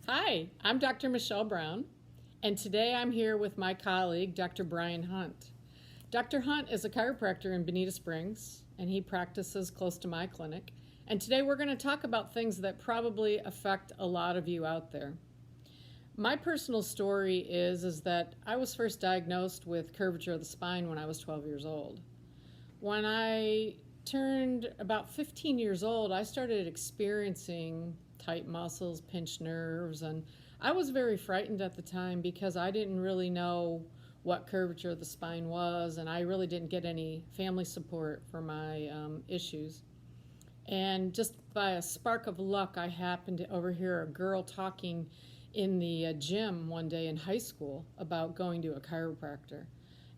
Hi, I'm Dr. Michelle Brown, and today I'm here with my colleague, Dr. Bryan Hunte. Dr. Hunte is a chiropractor in Bonita Springs, and he practices close to my clinic. And today we're going to talk about things that probably affect a lot of you out there. My personal story is that I was first diagnosed with curvature of the spine when I was 12 years old. When I turned about 15 years old, I started experiencing tight muscles, pinched nerves, and I was very frightened at the time because I didn't really know what curvature of the spine was, and I really didn't get any family support for my issues. And just by a spark of luck, I happened to overhear a girl talking in the gym one day in high school about going to a chiropractor.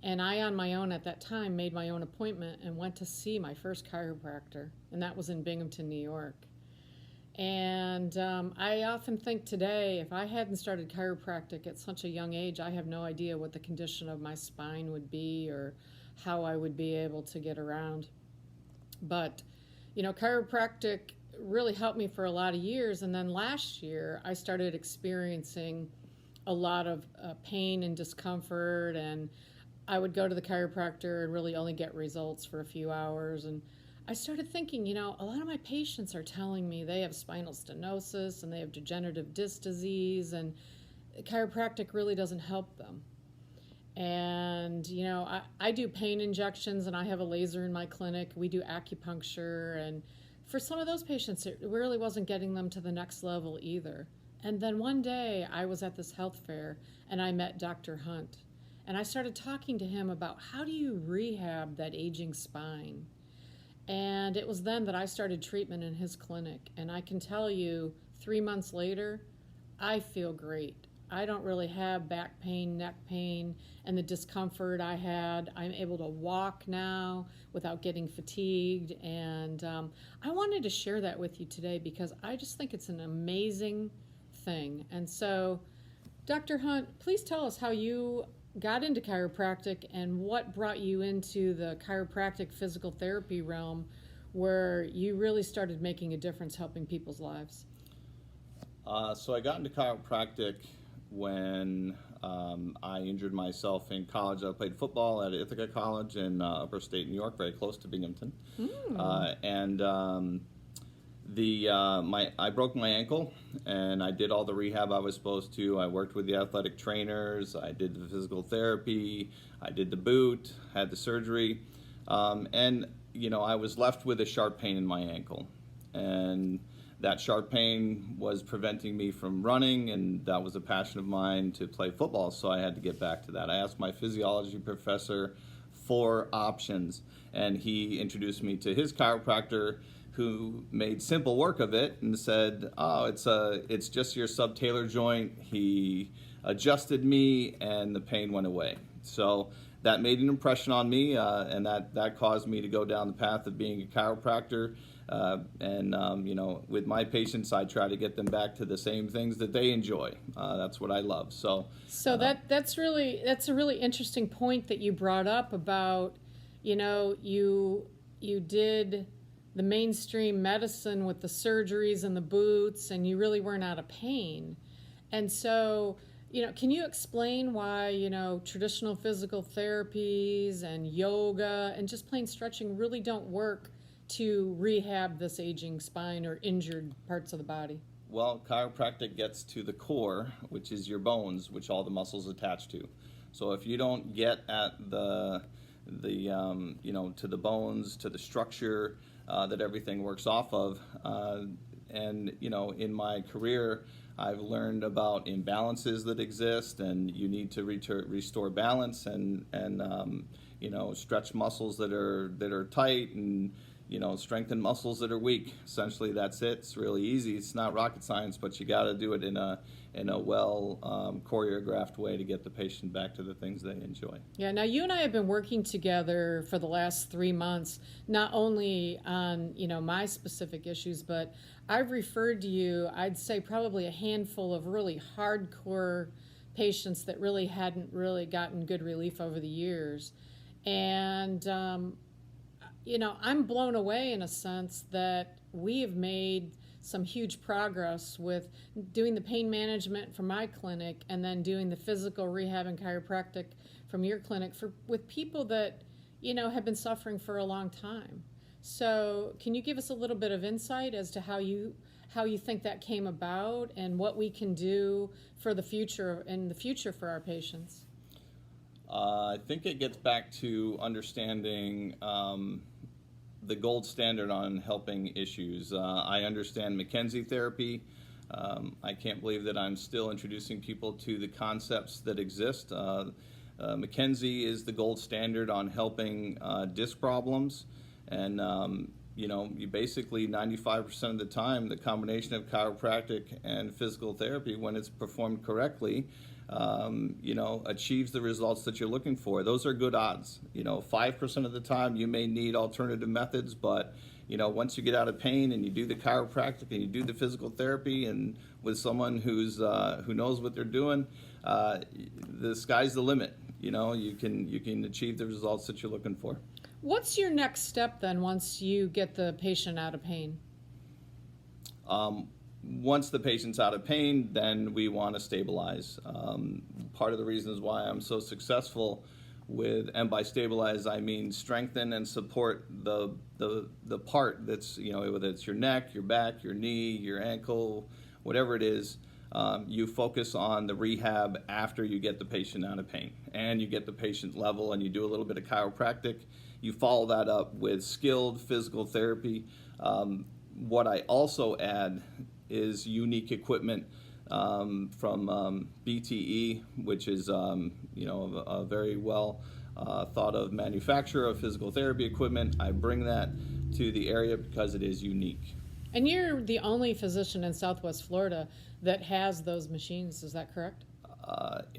And I, on my own at that time, made my own appointment and went to see my first chiropractor, and that was in Binghamton, New York. And I often think today, if I hadn't started chiropractic at such a young age, I have no idea what the condition of my spine would be or how I would be able to get around. But, chiropractic really helped me for a lot of years. And then last year, I started experiencing a lot of pain and discomfort, and I would go to the chiropractor and really only get results for a few hours. And I started thinking, a lot of my patients are telling me they have spinal stenosis and they have degenerative disc disease, and chiropractic really doesn't help them. And, I do pain injections and I have a laser in my clinic. We do acupuncture. And for some of those patients, it really wasn't getting them to the next level either. And then one day I was at this health fair and I met Dr. Hunte. And I started talking to him about how do you rehab that aging spine. And it was then that I started treatment in his clinic. And I can tell you, 3 months later, I feel great. I don't really have back pain, neck pain, and the discomfort I had. I'm able to walk now without getting fatigued. And I wanted to share that with you today because I just think it's an amazing thing. And so, Dr. Hunte, please tell us how you got into chiropractic and what brought you into the chiropractic physical therapy realm where you really started making a difference helping people's lives. So I got into chiropractic when I injured myself in college. I played football at Ithaca College in upper state New York, very close to Binghamton. I broke my ankle, and I did all the rehab I was supposed to. I worked with the athletic trainers. I did the physical therapy. I did the boot. Had the surgery, I was left with a sharp pain in my ankle, and that sharp pain was preventing me from running, and that was a passion of mine to play football. So I had to get back to that. I asked my physiology professor for options, and he introduced me to his chiropractor, who made simple work of it and said, it's just your subtalar joint. He adjusted me and the pain went away. So that made an impression on me, and that caused me to go down the path of being a chiropractor. With my patients, I try to get them back to the same things that they enjoy. That's what I love. That's a really interesting point that you brought up about, you did the mainstream medicine with the surgeries and the boots, and you really weren't out of pain. And so, can you explain why, traditional physical therapies and yoga and just plain stretching really don't work to rehab this aging spine or injured parts of the body? Well, chiropractic gets to the core, which is your bones, which all the muscles attach to. So if you don't get at to the bones, to the structure that everything works off of, in my career, I've learned about imbalances that exist, and you need to restore balance and stretch muscles that are tight, and strengthen muscles that are weak. Essentially, that's it. It's really easy. It's not rocket science, but you got to do it in a well choreographed way to get the patient back to the things they enjoy. Yeah. Now, you and I have been working together for the last 3 months, not only on my specific issues, but I've referred to you, I'd say probably a handful of really hardcore patients that really hadn't really gotten good relief over the years. And I'm blown away in a sense that we have made some huge progress with doing the pain management from my clinic and then doing the physical rehab and chiropractic from your clinic with people that, have been suffering for a long time. So can you give us a little bit of insight as to how you think that came about and what we can do for the future for our patients? I think it gets back to understanding the gold standard on helping issues. I understand McKenzie therapy. I can't believe that I'm still introducing people to the concepts that exist. McKenzie is the gold standard on helping disc problems. And, you basically 95% of the time, the combination of chiropractic and physical therapy, when it's performed correctly, achieves the results that you're looking for. Those are good odds. 5% of the time you may need alternative methods, but once you get out of pain and you do the chiropractic and you do the physical therapy and with someone who knows what they're doing, the sky's the limit. You can achieve the results that you're looking for. What's your next step then once you get the patient out of pain? Once the patient's out of pain, then we want to stabilize. Part of the reasons why I'm so successful and by stabilize, I mean strengthen and support the part that's, whether it's your neck, your back, your knee, your ankle, whatever it is, you focus on the rehab after you get the patient out of pain and you get the patient level and you do a little bit of chiropractic. You follow that up with skilled physical therapy. What I also add is unique equipment from BTE, which is a very well thought of manufacturer of physical therapy equipment. I bring that to the area because it is unique. And you're the only physician in Southwest Florida that has those machines, is that correct?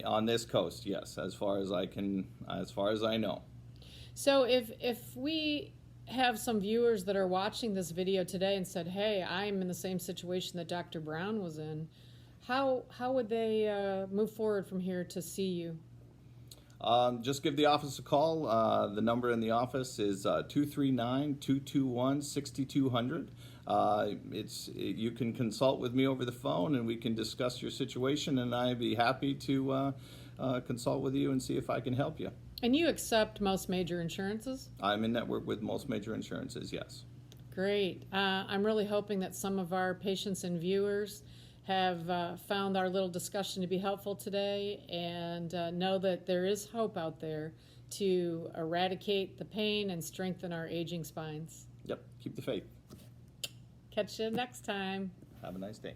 On this coast, yes, as far as I know. So if we have some viewers that are watching this video today and said, hey, I'm in the same situation that Dr. Brown was in, how would they move forward from here to see you? Just give the office a call. The number in the office is 239-221-6200. You can consult with me over the phone and we can discuss your situation, and I'd be happy to consult with you and see if I can help you. And you accept most major insurances? I'm in network with most major insurances, yes. Great. I'm really hoping that some of our patients and viewers have found our little discussion to be helpful today and know that there is hope out there to eradicate the pain and strengthen our aging spines. Yep, keep the faith. Catch you next time. Have a nice day.